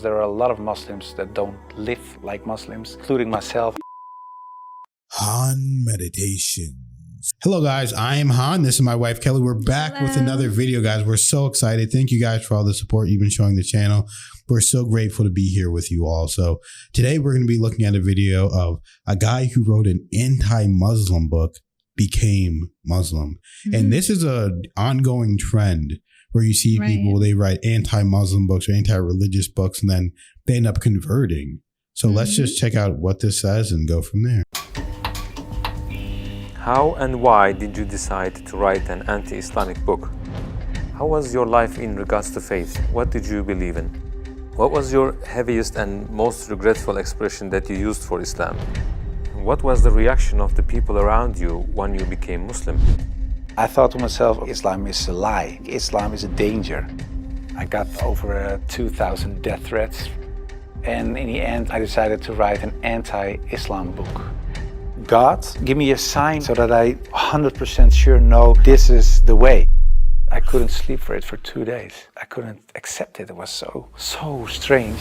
because there are a lot of Muslims that don't live like Muslims, including myself. Han Meditations. Hello guys, I am Han. This is my wife Kelly. We're back with another video, guys. We're so excited. Thank you guys for all the support you've been showing the channel. We're so grateful to be here with you all. So today we're going to be looking at a video of a guy who wrote an anti-Muslim book, became Muslim. And this is an ongoing trend where you see people, they write anti-Muslim books or anti-religious books, and then they end up converting. So let's just check out what this says and go from there. How and why did you decide to write an anti-Islamic book? How was your life in regards to faith? What did you believe in? What was your heaviest and most regretful expression that you used for Islam? What was the reaction of the people around you when you became Muslim? I thought to myself, Islam is a lie. Islam is a danger. I got over 2,000 death threats. And in the end, I decided to write an anti-Islam book. God, give me a sign so that I 100% sure know this is the way. I couldn't sleep for it for 2 days. I couldn't accept it. It was so strange.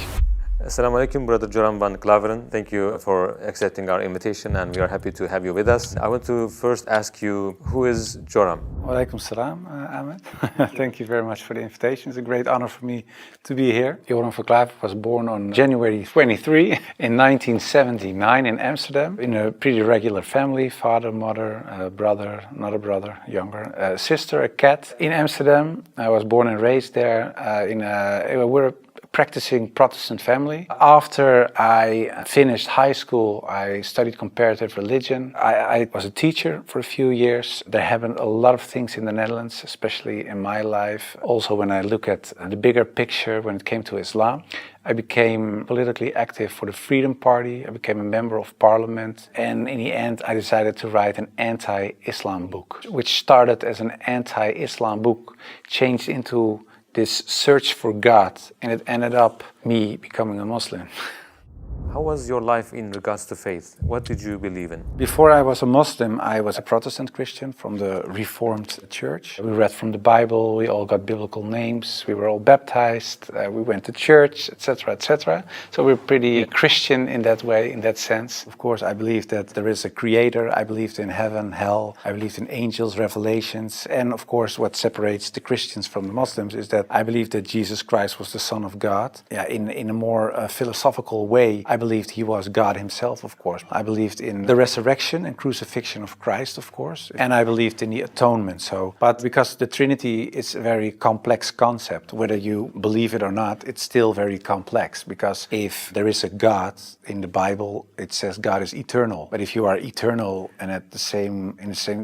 Assalamu alaikum, Brother Joram van Klaveren. Thank you for accepting our invitation, and we are happy to have you with us. I want to first ask you, who is Joram? Wa alaikum salam, Ahmed. Thank you very much for the invitation. It's a great honor for me to be here. Joram van Klaveren was born on January 23 in 1979 in Amsterdam, in a pretty regular family, father, mother, brother, another brother, younger, a sister, a cat. In Amsterdam, I was born and raised there. We're a practicing Protestant family. After I finished high school, I studied comparative religion. I was a teacher for a few years. There happened a lot of things in the Netherlands, especially in my life. Also, when I look at the bigger picture when it came to Islam, I became politically active for the Freedom Party. I became a member of parliament. And in the end, I decided to write an anti-Islam book, which started as an anti-Islam book, changed into this search for God, and it ended up me becoming a Muslim. How was your life in regards to faith? What did you believe in? Before I was a Muslim, I was a Protestant Christian from the Reformed Church. We read from the Bible, we all got biblical names, we were all baptized, we went to church, etc., etc. So we're pretty Christian in that way, in that sense. Of course, I believed that there is a creator, I believed in heaven, hell, I believed in angels, revelations, and of course what separates the Christians from the Muslims is that I believe that Jesus Christ was the Son of God. Yeah, in a more philosophical way, I believed he was God himself, of course. I believed in the resurrection and crucifixion of Christ, of course. And I believed in the atonement. But because the Trinity is a very complex concept, whether you believe it or not, it's still very complex. Because if there is a God in the Bible, it says God is eternal. But if you are eternal and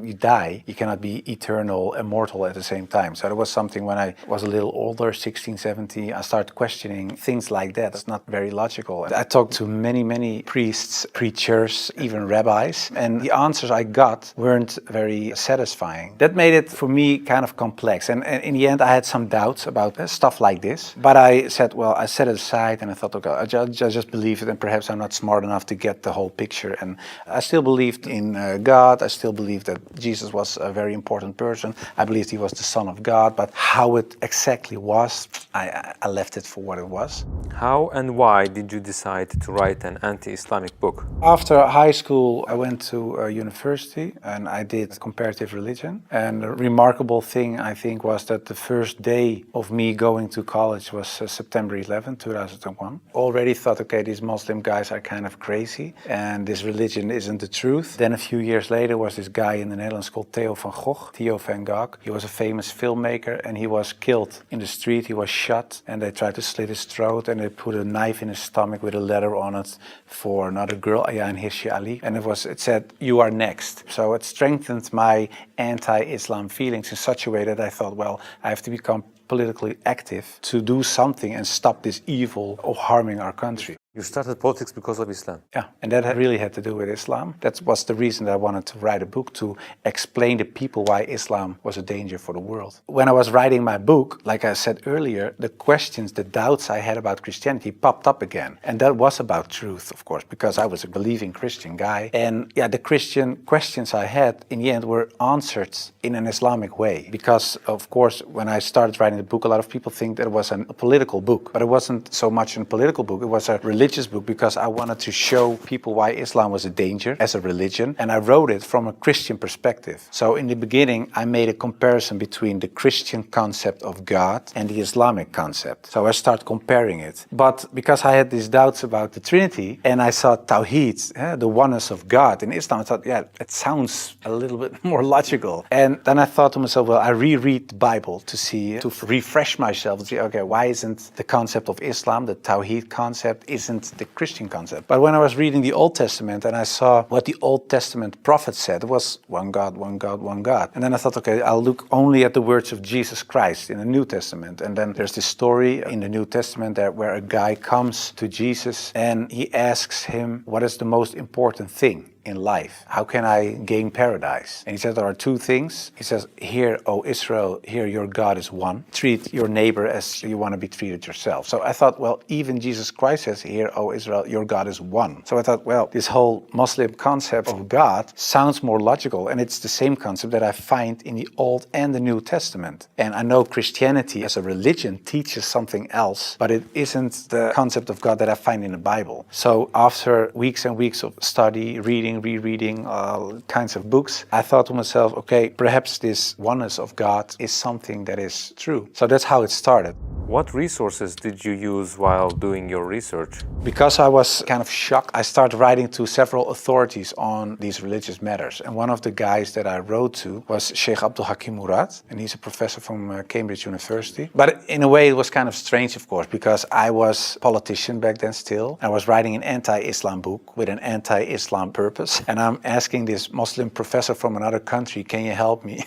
you die, you cannot be eternal, immortal at the same time. So that was something when I was a little older, 16, 17, I started questioning things like that. It's not very logical. I talked to many priests, preachers, even rabbis, and the answers I got weren't very satisfying. That made it for me kind of complex, and in the end I had some doubts about stuff like this, but I said, well, I set it aside and I thought, okay, I just believe it, and perhaps I'm not smart enough to get the whole picture. And I still believed in God. I still believed that Jesus was a very important person. I believed he was the Son of God, but how it exactly was, I left it for what it was. How and why did you decide to write an anti-Islamic book? After high school, I went to university and I did comparative religion. And the remarkable thing, I think, was that the first day of me going to college was September 11, 2001. Already thought, okay, these Muslim guys are kind of crazy and this religion isn't the truth. Then a few years later was this guy in the Netherlands called Theo van Gogh. He was a famous filmmaker and he was killed in the street. He was shot and they tried to slit his throat and they put a knife in his stomach with a letter on it for another girl, Ayaan Hirsi Ali, and it said, "You are next." So it strengthened my anti-Islam feelings in such a way that I thought, well, I have to become politically active to do something and stop this evil of harming our country. You started politics because of Islam. Yeah, and that really had to do with Islam. That was the reason that I wanted to write a book, to explain to people why Islam was a danger for the world. When I was writing my book, like I said earlier, the questions, the doubts I had about Christianity popped up again. And that was about truth, of course, because I was a believing Christian guy. And yeah, the Christian questions I had in the end were answered in an Islamic way. Because, of course, when I started writing the book, a lot of people think that it was a political book. But it wasn't so much a political book, it was a religious book, because I wanted to show people why Islam was a danger as a religion. And I wrote it from a Christian perspective. So in the beginning, I made a comparison between the Christian concept of God and the Islamic concept. So I started comparing it. But because I had these doubts about the Trinity, and I saw Tawheed, the oneness of God in Islam, I thought, yeah, it sounds a little bit more logical. And then I thought to myself, well, I reread the Bible to see, to refresh myself, to see, okay, why isn't the concept of Islam, the Tawheed concept, isn't the Christian concept? But when I was reading the Old Testament and I saw what the Old Testament prophets said, it was one God, one God, one God. And then I thought, okay, I'll look only at the words of Jesus Christ in the New Testament. And then there's this story in the New Testament where a guy comes to Jesus and he asks him, what is the most important thing in life? How can I gain paradise? And he says there are two things. He says, hear, O Israel, hear, your God is one. Treat your neighbor as you want to be treated yourself. So I thought, well, even Jesus Christ says, hear, O Israel, your God is one. So I thought, well, this whole Muslim concept of God sounds more logical, and it's the same concept that I find in the Old and the New Testament. And I know Christianity as a religion teaches something else, but it isn't the concept of God that I find in the Bible. So after weeks and weeks of study, rereading all kinds of books, I thought to myself, okay, perhaps this oneness of God is something that is true. So that's how it started. What resources did you use while doing your research? Because I was kind of shocked, I started writing to several authorities on these religious matters. And one of the guys that I wrote to was Sheikh Abdul Hakim Murad, and he's a professor from Cambridge University. But in a way, it was kind of strange, of course, because I was a politician back then still. I was writing an anti-Islam book with an anti-Islam purpose. And I'm asking this Muslim professor from another country, can you help me?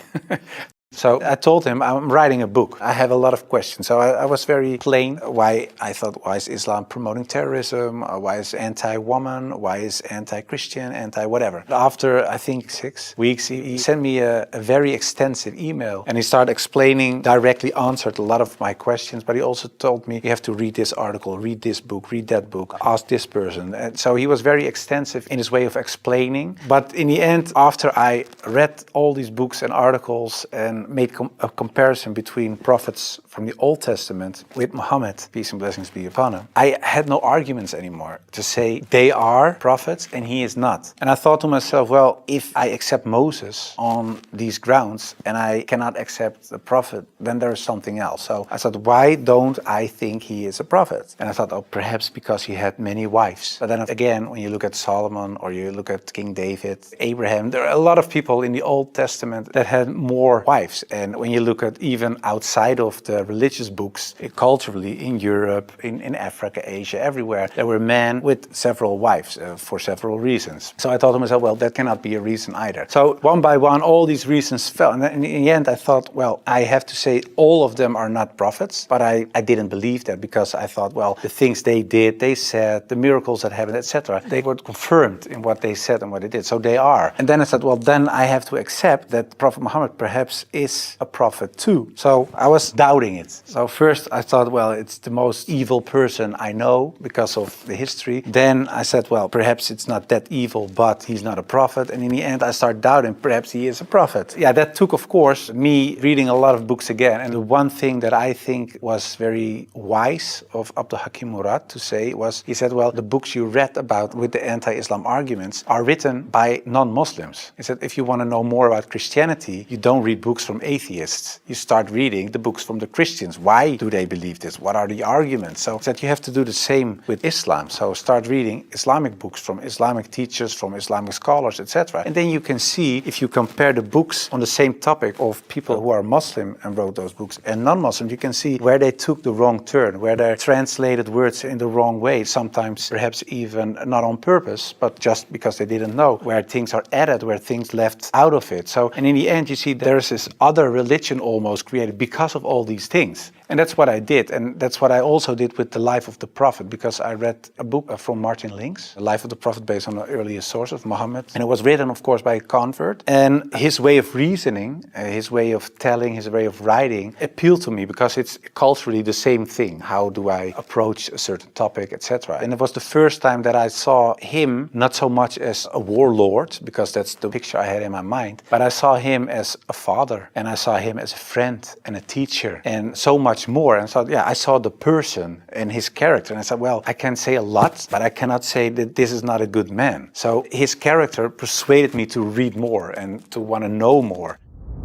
So I told him, I'm writing a book. I have a lot of questions. So I was very plain why I thought, why is Islam promoting terrorism? Why is anti-woman? Why is anti-Christian? Anti-whatever. After, I think, 6 weeks, he sent me a very extensive email. And he started explaining, directly answered a lot of my questions. But he also told me, you have to read this article, read this book, read that book, ask this person. And so he was very extensive in his way of explaining. But in the end, after I read all these books and articles and made a comparison between prophets from the Old Testament with Muhammad, peace and blessings be upon him, I had no arguments anymore to say they are prophets and he is not. And I thought to myself, well, if I accept Moses on these grounds and I cannot accept the prophet, then there is something else. So I thought, why don't I think he is a prophet? And I thought, oh, perhaps because he had many wives. But then again, when you look at Solomon or you look at King David, Abraham, there are a lot of people in the Old Testament that had more wives. And when you look at even outside of the religious books, culturally in Europe, in Africa, Asia, everywhere, there were men with several wives for several reasons. So I thought to myself, well, that cannot be a reason either. So one by one, all these reasons fell. And in the end, I thought, well, I have to say all of them are not prophets. But I didn't believe that, because I thought, well, the things they did, they said, the miracles that happened, etc., they were confirmed in what they said and what they did. So they are. And then I said, well, then I have to accept that Prophet Muhammad perhaps is a prophet too. So I was doubting it. So first I thought, well, it's the most evil person I know because of the history. Then I said, well, perhaps it's not that evil, but he's not a prophet. And in the end, I started doubting, perhaps he is a prophet. Yeah, that took, of course, me reading a lot of books again. And the one thing that I think was very wise of Abdul Hakim Murad to say was, he said, well, the books you read about with the anti-Islam arguments are written by non-Muslims. He said, if you want to know more about Christianity, you don't read books from atheists. You start reading the books from the Christians. Why do they believe this? What are the arguments? So that you have to do the same with Islam. So start reading Islamic books from Islamic teachers, from Islamic scholars, etc. And then you can see, if you compare the books on the same topic of people who are Muslim and wrote those books and non-Muslim, you can see where they took the wrong turn, where they translated words in the wrong way, sometimes perhaps even not on purpose, but just because they didn't know, where things are added, where things left out of it. So, and in the end, you see there is this other religion almost created because of all these things. And that's what I did. And that's what I also did with the life of the Prophet, because I read a book from Martin Links, The Life of the Prophet, based on the earliest source of Muhammad. And it was written, of course, by a convert. And his way of reasoning, his way of telling, his way of writing appealed to me because it's culturally the same thing. How do I approach a certain topic, etc. And it was the first time that I saw him not so much as a warlord, because that's the picture I had in my mind, but I saw him as a father, and I saw him as a friend and a teacher, and so much more. And so, yeah, I saw the person and his character, and I said, well, I can say a lot, but I cannot say that this is not a good man. So his character persuaded me to read more and to want to know more.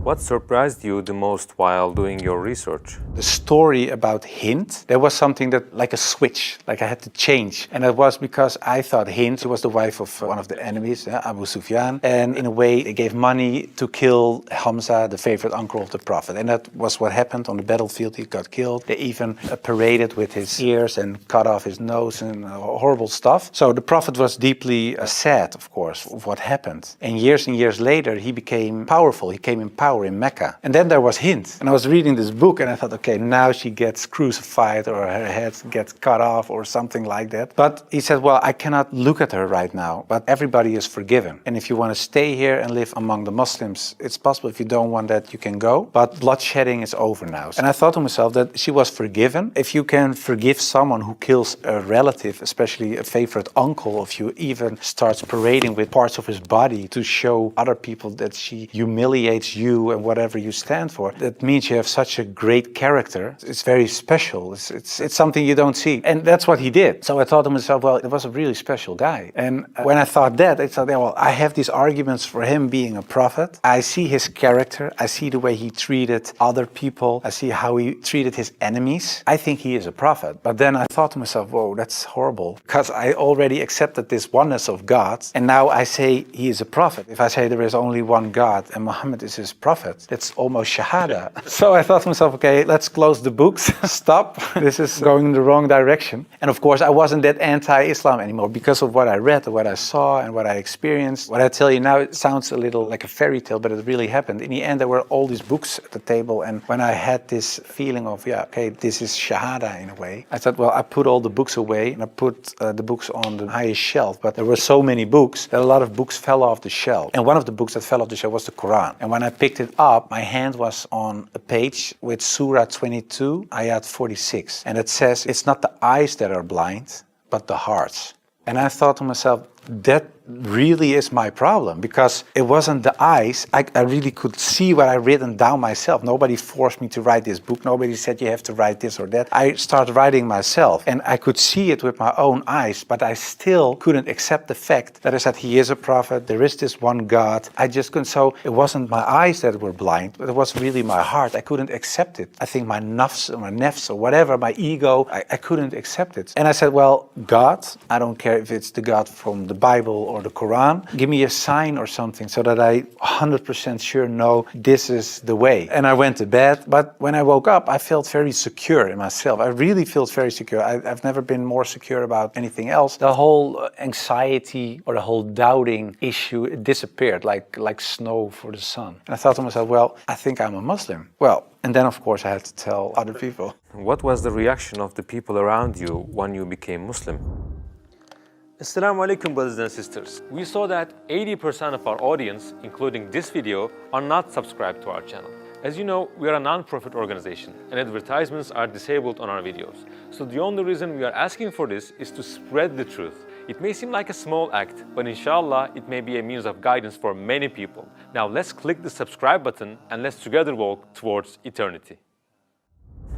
What surprised you the most while doing your research? The story about Hind, there was something that, like a switch, like I had to change. And it was because I thought Hind was the wife of one of the enemies, Abu Sufyan. And in a way, they gave money to kill Hamza, the favorite uncle of the Prophet. And that was what happened on the battlefield. He got killed. They even paraded with his ears and cut off his nose and horrible stuff. So the Prophet was deeply sad, of course, of what happened. And years later, he became powerful. He came in power in Mecca. And then there was Hind. And I was reading this book and I thought, okay, now she gets crucified or her head gets cut off or something like that. But he said, well, I cannot look at her right now, but everybody is forgiven. And if you want to stay here and live among the Muslims, it's possible. If you don't want that, you can go. But bloodshedding is over now. And I thought to myself that she was forgiven. If you can forgive someone who kills a relative, especially a favorite uncle of you, even starts parading with parts of his body to show other people that she humiliates you and whatever you stand for, that means you have such a great character. It's very special. It's something you don't see. And that's what he did. So I thought to myself, well, it was a really special guy. And when I thought that, I thought, well, I have these arguments for him being a prophet. I see his character. I see the way he treated other people. I see how he treated his enemies. I think he is a prophet. But then I thought to myself, whoa, that's horrible, because I already accepted this oneness of God. And now I say he is a prophet. If I say there is only one God and Muhammad is his prophet, that's almost shahada. So I thought to myself, okay, let's close the books. Stop. This is going in the wrong direction. And of course, I wasn't that anti-Islam anymore because of what I read, what I saw, and what I experienced. What I tell you now, it sounds a little like a fairy tale, but it really happened. In the end, there were all these books at the table. And when I had this feeling of, yeah, okay, this is shahada in a way, I thought, well, I put all the books away and I put the books on the highest shelf. But there were so many books that a lot of books fell off the shelf. And one of the books that fell off the shelf was the Quran. And when I picked it up, my hand was on a page with Surah 22, Ayat 46. And it says, it's not the eyes that are blind, but the hearts. And I thought to myself, that really is my problem, because it wasn't the eyes. I really could see what I written down myself. Nobody forced me to write this book. Nobody said you have to write this or that. I started writing myself and I could see it with my own eyes, but I still couldn't accept the fact that I said he is a prophet, there is this one God. I just couldn't. So it wasn't my eyes that were blind, but it was really my heart. I couldn't accept it. I think my nafs or whatever, my ego, I couldn't accept it. And I said, well, God, I don't care if it's the God from the Bible or the Quran, give me a sign or something so that I 100% sure know this is the way. And I went to bed, but when I woke up, I felt very secure in myself. I really felt very secure. I've never been more secure about anything else. The whole anxiety or the whole doubting issue, it disappeared like snow for the sun. And I thought to myself, well, I think I'm a Muslim. Well, and then of course I had to tell other people. What was the reaction of the people around you when you became Muslim? Assalamu alaikum, brothers and sisters. We saw that 80% of our audience, including this video, are not subscribed to our channel. As you know, we are a non-profit organization and advertisements are disabled on our videos. So the only reason we are asking for this is to spread the truth. It may seem like a small act, but inshallah, it may be a means of guidance for many people. Now let's click the subscribe button and let's together walk towards eternity.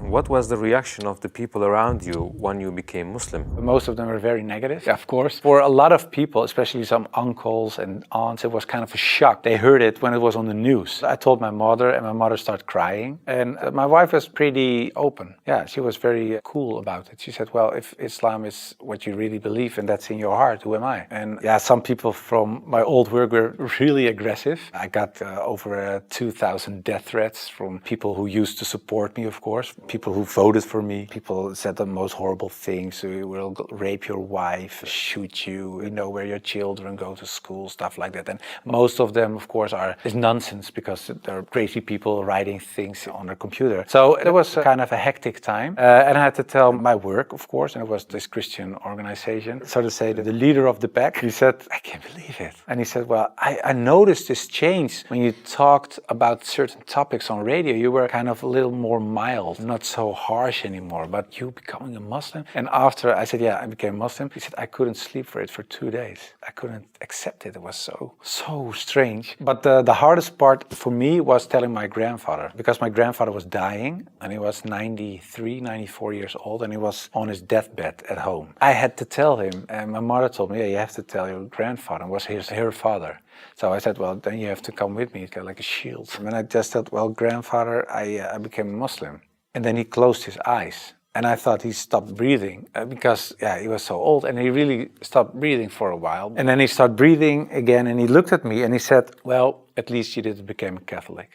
What was the reaction of the people around you when you became Muslim? Most of them were very negative, of course. For a lot of people, especially some uncles and aunts, it was kind of a shock. They heard it when it was on the news. I told my mother, and my mother started crying. And my wife was pretty open. Yeah, she was very cool about it. She said, well, if Islam is what you really believe and that's in your heart, who am I? And yeah, some people from my old work were really aggressive. I got over 2,000 death threats from people who used to support me, of course. people who voted for me. People said the most horrible things. We will rape your wife, shoot you, we know where your children go to school, stuff like that. And most of them, of course, is nonsense because they're crazy people writing things on their computer. So it was kind of a hectic time. And I had to tell my work, of course, and it was this Christian organization. So to say, the leader of the pack, he said, I can't believe it. And he said, well, I noticed this change when you talked about certain topics on radio. You were kind of a little more mild, not so harsh anymore, but you becoming a Muslim. And after I said, yeah, I became Muslim, he said, I couldn't sleep for it for 2 days. I couldn't accept it. It was so strange. But the hardest part for me was telling my grandfather, because my grandfather was dying and he was 93, 94 years old and he was on his deathbed at home. I had to tell him, and my mother told me, yeah, you have to tell your grandfather. It was her father. So I said, well, then you have to come with me, it's like a shield. And I just said, well, grandfather, I became a Muslim. And then he closed his eyes. And I thought he stopped breathing because, yeah, he was so old. And he really stopped breathing for a while. And then he started breathing again and he looked at me and he said, well, at least you didn't become a Catholic.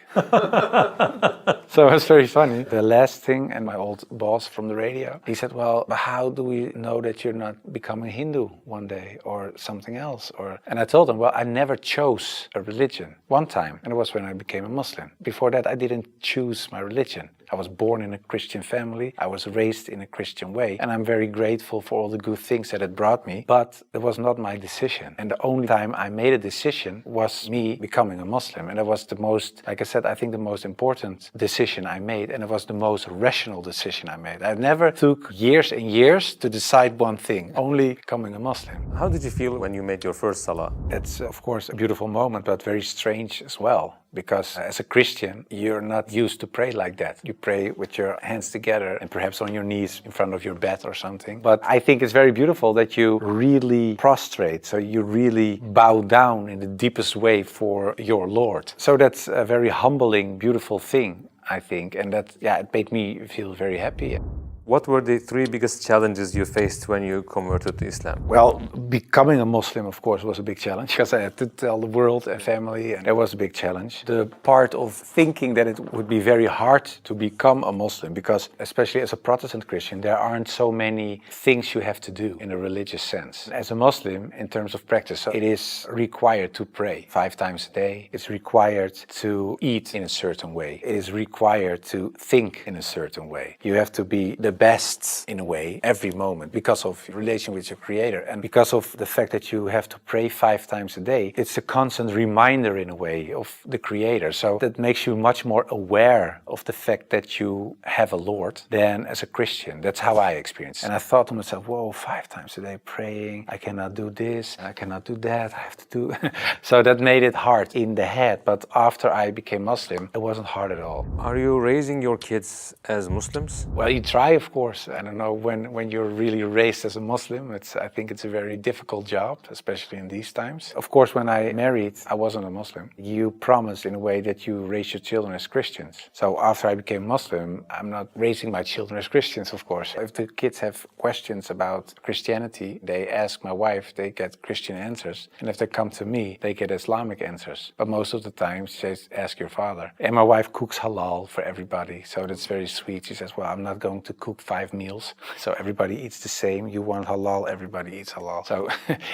So it was very funny. The last thing, and my old boss from the radio, he said, well, how do we know that you're not becoming Hindu one day or something else? And I told him, well, I never chose a religion. One time, and it was when I became a Muslim. Before that, I didn't choose my religion. I was born in a Christian family. I was raised in a Christian way. And I'm very grateful for all the good things that it brought me. But it was not my decision. And the only time I made a decision was me becoming a Muslim. And it was the most, like I said, I think the most important decision I made. And it was the most rational decision I made. I never took years and years to decide one thing, only becoming a Muslim. How did you feel when you made your first salah? It's, of course, a beautiful moment, but very strange as well. Because as a Christian, you're not used to pray like that. You pray with your hands together and perhaps on your knees in front of your bed or something. But I think it's very beautiful that you really prostrate. So you really bow down in the deepest way for your Lord. So that's a very humbling, beautiful thing, I think. And that, yeah, it made me feel very happy. What were the 3 biggest challenges you faced when you converted to Islam? Well, becoming a Muslim, of course, was a big challenge because I had to tell the world and family, and that was a big challenge. The part of thinking that it would be very hard to become a Muslim because, especially as a Protestant Christian, there aren't so many things you have to do in a religious sense. As a Muslim, in terms of practice, so it is required to pray 5 times a day. It's required to eat in a certain way. It is required to think in a certain way. You have to be the best in a way every moment because of your relation with your Creator and because of the fact that you have to pray 5 times a day. It's a constant reminder in a way of the Creator. So that makes you much more aware of the fact that you have a Lord than as a Christian. That's how I experienced it. And I thought to myself, whoa, 5 times a day praying, I cannot do this, I cannot do that, I have to do. So that made it hard in the head. But after I became Muslim, it wasn't hard at all. Are you raising your kids as Muslims? Well, you try, of course. I don't know, when you're really raised as a Muslim, I think it's a very difficult job, especially in these times. Of course, when I married, I wasn't a Muslim. You promise in a way that you raise your children as Christians. So after I became Muslim, I'm not raising my children as Christians, of course. If the kids have questions about Christianity, they ask my wife, they get Christian answers. And if they come to me, they get Islamic answers. But most of the time, they ask your father. And my wife cooks halal for everybody, so that's very sweet. She says, well, I'm not going to cook 5 meals, so everybody eats the same. You want halal, everybody eats halal. So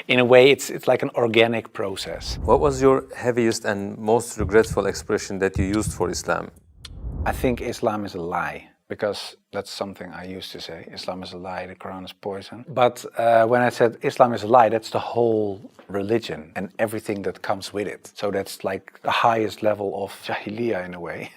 in a way, it's like an organic process. What was your heaviest and most regretful expression that you used for Islam? I think Islam is a lie, because that's something I used to say. Islam is a lie, the Quran is poison. But when I said Islam is a lie, that's the whole religion and everything that comes with it. So that's like the highest level of Jahiliyyah in a way.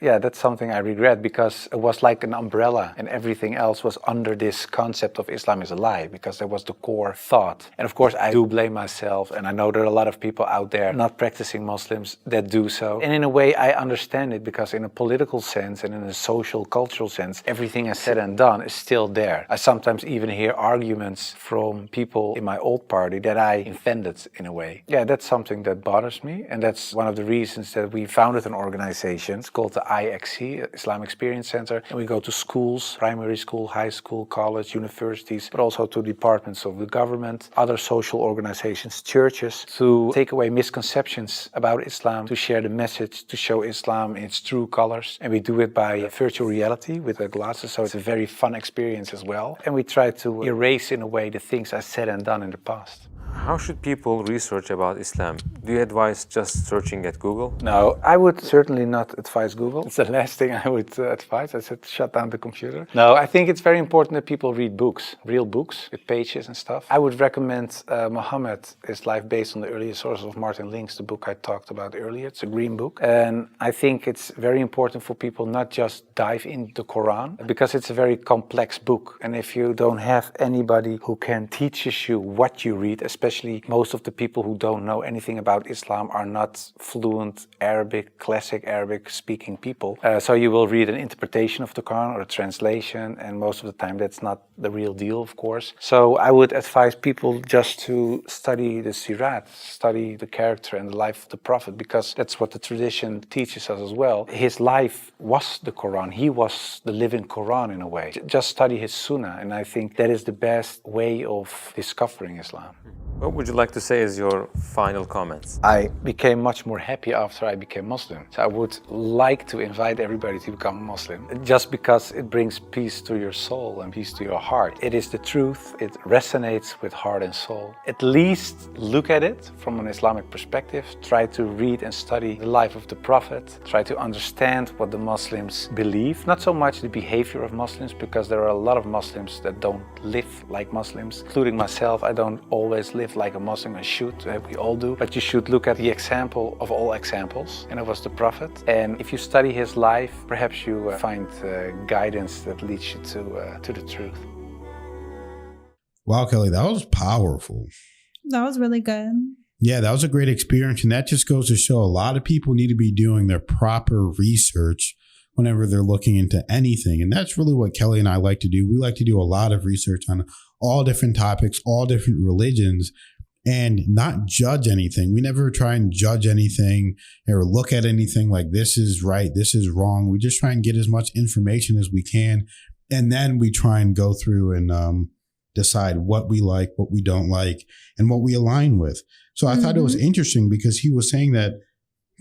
Yeah, that's something I regret because it was like an umbrella and everything else was under this concept of Islam is a lie because that was the core thought. And of course, I do blame myself, and I know there are a lot of people out there not practicing Muslims that do so. And in a way, I understand it because in a political sense and in a social, cultural sense, everything I said and done is still there. I sometimes even hear arguments from people in my old party that I offended in a way. Yeah, that's something that bothers me, and that's one of the reasons that we founded an organization. It's called the IXC, Islam Experience Center, and we go to schools, primary school, high school, college, universities, but also to departments of the government, other social organizations, churches, to take away misconceptions about Islam, to share the message, to show Islam in its true colors. And we do it by virtual reality with a glasses, so it's a very fun experience as well. And we try to erase in a way the things I said and done in the past. How should people research about Islam? Do you advise just searching at Google? No, I would certainly not advise Google. It's the last thing I would advise. I said shut down the computer. No, I think it's very important that people read books, real books with pages and stuff. I would recommend Muhammad, His Life Based on the Earlier Sources of Martin Links, the book I talked about earlier. It's a green book. And I think it's very important for people not just dive into the Quran, because it's a very complex book. And if you don't have anybody who can teach you what you read, especially most of the people who don't know anything about Islam are not fluent Arabic, classic Arabic speaking people. So you will read an interpretation of the Quran or a translation, and most of the time that's not the real deal, of course. So I would advise people just to study the Sirat, study the character and the life of the Prophet, because that's what the tradition teaches us as well. His life was the Quran. He was the living Quran in a way. Just study his Sunnah, and I think that is the best way of discovering Islam. What would you like to say as your final comments? I became much more happy after I became Muslim. So I would like to invite everybody to become Muslim, just because it brings peace to your soul and peace to your heart. It is the truth. It resonates with heart and soul. At least look at it from an Islamic perspective. Try to read and study the life of the Prophet. Try to understand what the Muslims believe. Not so much the behavior of Muslims, because there are a lot of Muslims that don't live like Muslims, including myself. I don't always live like a Muslim. I should, we all do, but you should look at the example of all examples, and it was the Prophet. And if you study his life, perhaps you find guidance that leads you to the truth. Wow, Kelly, that was powerful. That was really good. Yeah, that was a great experience, and that just goes to show a lot of people need to be doing their proper research whenever they're looking into anything. And that's really what Kelly and I like to do. We like to do a lot of research on all different topics, all different religions, and not judge anything. We never try and judge anything or look at anything like this is right, this is wrong. We just try and get as much information as we can. And then we try and go through and decide what we like, what we don't like, and what we align with. So I thought it was interesting because he was saying that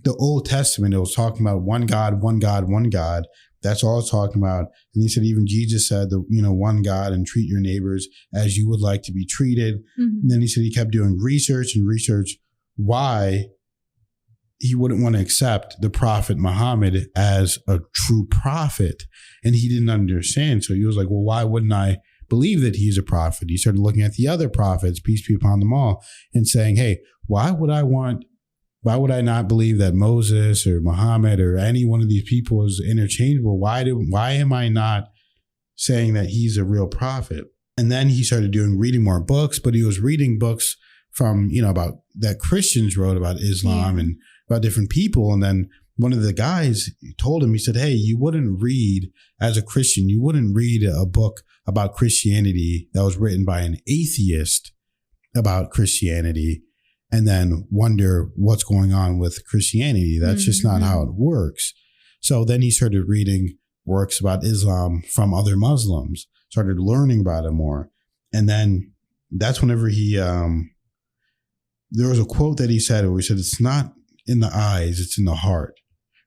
the Old Testament, it was talking about one God, one God, one God. That's all it's talking about. And he said, even Jesus said, one God, and treat your neighbors as you would like to be treated. And then he said he kept doing research why he wouldn't want to accept the prophet Muhammad as a true prophet. And he didn't understand. So he was like, well, why wouldn't I believe that he's a prophet? He started looking at the other prophets, peace be upon them all, and saying, hey, why would I not believe that Moses or Muhammad or any one of these people is interchangeable? Why am I not saying that he's a real prophet? And then he started reading more books, but he was reading books from, about that Christians wrote about Islam and about different people. And then one of the guys told him, he said, hey, you wouldn't read, as a Christian, you wouldn't read a book about Christianity that was written by an atheist about Christianity and then wonder what's going on with Christianity. That's just not how it works. So then he started reading works about Islam from other Muslims, started learning about it more. And then that's whenever he, there was a quote that he said where he said, it's not in the eyes, it's in the heart,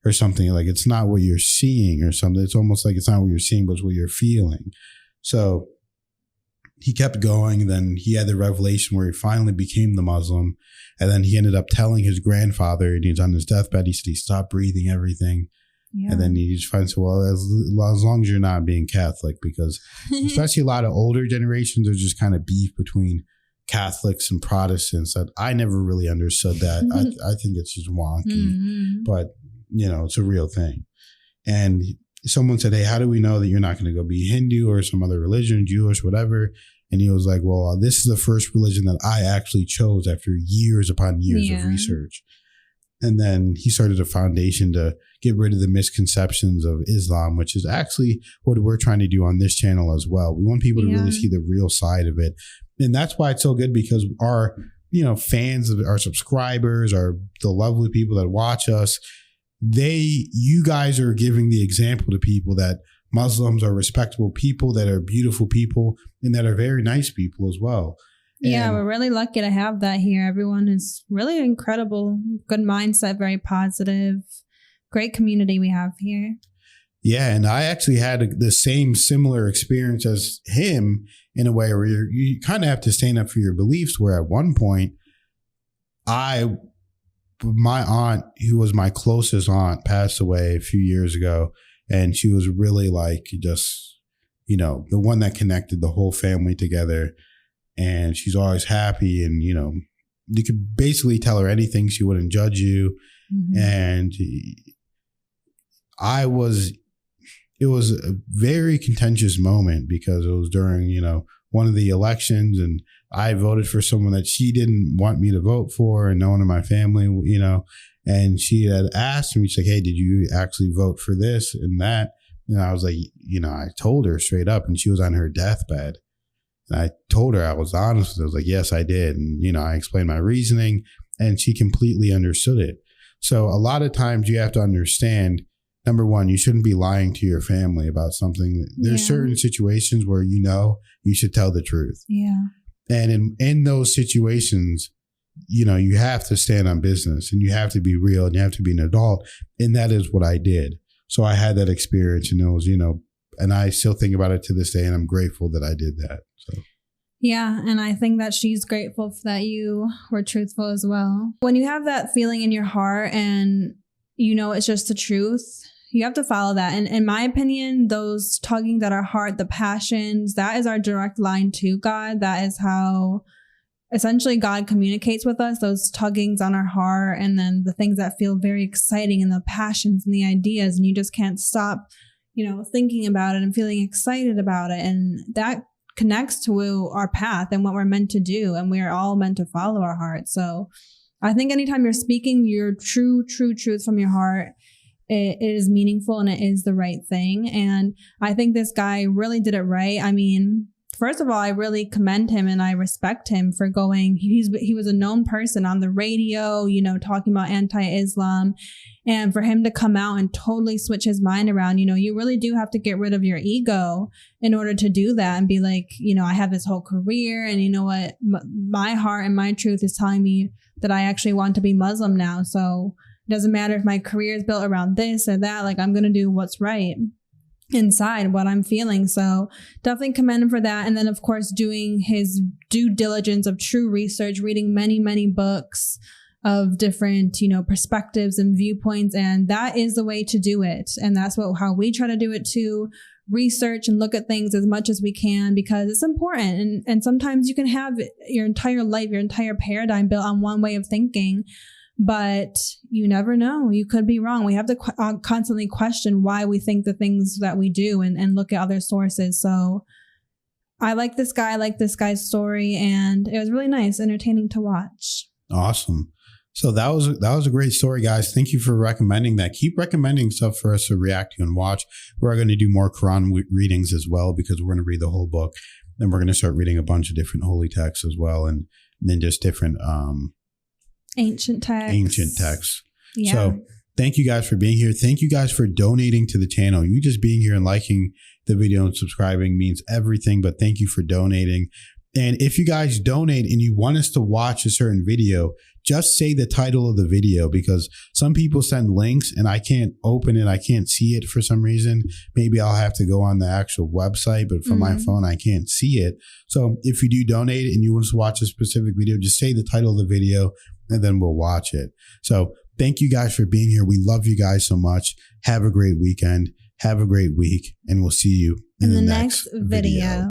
or something like, it's not what you're seeing or something. It's almost like it's not what you're seeing, but it's what you're feeling. So he kept going. Then he had the revelation where he finally became the Muslim. And then he ended up telling his grandfather, and he's on his deathbed, he said he stopped breathing everything. Yeah. And then he just finds, well, as long as you're not being Catholic, because especially a lot of older generations, there's just kind of beef between Catholics and Protestants that I never really understood that. I think it's just wonky, but it's a real thing. And someone said, hey, how do we know that you're not going to go be Hindu or some other religion, Jewish, whatever? And he was like, well, this is the first religion that I actually chose after years upon years of research. And then he started a foundation to get rid of the misconceptions of Islam, which is actually what we're trying to do on this channel as well. We want people to really see the real side of it. And that's why it's so good, because our, fans, our subscribers, the lovely people that watch us, you guys are giving the example to people that Muslims are respectable people, that are beautiful people, and that are very nice people as well. Yeah, we're really lucky to have that here. Everyone is really incredible. Good mindset, very positive. Great community we have here. Yeah, and I actually had the similar experience as him in a way where you kind of have to stand up for your beliefs. Where at one point, my aunt, who was my closest aunt, passed away a few years ago, and she was really like just, the one that connected the whole family together. And she's always happy, and you could basically tell her anything; she wouldn't judge you. Mm-hmm. And it was a very contentious moment because it was during, one of the elections, and I voted for someone that she didn't want me to vote for, and no one in my family, and she had asked me, she's like, hey, did you actually vote for this and that? And I was like, I told her straight up, and she was on her deathbed. And I told her, I was honest with her. I was like, yes, I did. And, I explained my reasoning, and she completely understood it. So a lot of times you have to understand, number one, you shouldn't be lying to your family about something. There's certain situations where you should tell the truth. Yeah. And in those situations, you have to stand on business, and you have to be real, and you have to be an adult. And that is what I did. So I had that experience, and it was, and I still think about it to this day, and I'm grateful that I did that. So. Yeah, and I think that she's grateful that you were truthful as well. When you have that feeling in your heart and it's just the truth, you have to follow that. And in my opinion, those tuggings at our heart, the passions, that is our direct line to God. That is how essentially God communicates with us, those tuggings on our heart, and then the things that feel very exciting, and the passions and the ideas, and you just can't stop, thinking about it and feeling excited about it. And that connects to our path and what we're meant to do. And we are all meant to follow our heart. So I think anytime you're speaking your true truth from your heart, it is meaningful and it is the right thing. And I think this guy really did it right. I mean, first of all, I really commend him and I respect him for going. He was a known person on the radio, talking about anti-Islam. And for him to come out and totally switch his mind around, you really do have to get rid of your ego in order to do that and be like, I have this whole career, and you know what? My heart and my truth is telling me that I actually want to be Muslim now. So it doesn't matter if my career is built around this or that. Like, I'm going to do what's right inside, what I'm feeling. So definitely commend him for that. And then, of course, doing his due diligence of true research, reading many, many books of different, perspectives and viewpoints. And that is the way to do it. And that's how we try to do it too. Research and look at things as much as we can, because it's important. And sometimes you can have your entire life, your entire paradigm built on one way of thinking, but you never know. You could be wrong. We have to constantly question why we think the things that we do and look at other sources. So I like this guy. I like this guy's story, and it was really nice, entertaining to watch. Awesome. So that was a great story, guys. Thank you for recommending that. Keep recommending stuff for us to react to and watch. We're going to do more Quran readings as well, because we're going to read the whole book. Then we're going to start reading a bunch of different holy texts as well, and then just different ancient texts. Yeah. So thank you guys for being here. Thank you guys for donating to the channel. You just being here and liking the video and subscribing means everything, but thank you for donating. And if you guys donate and you want us to watch a certain video, just say the title of the video, because some people send links and I can't open it. I can't see it for some reason. Maybe I'll have to go on the actual website, but from my phone, I can't see it. So if you do donate and you want us to watch a specific video, just say the title of the video and then we'll watch it. So thank you guys for being here. We love you guys so much. Have a great weekend. Have a great week, and we'll see you in the next video.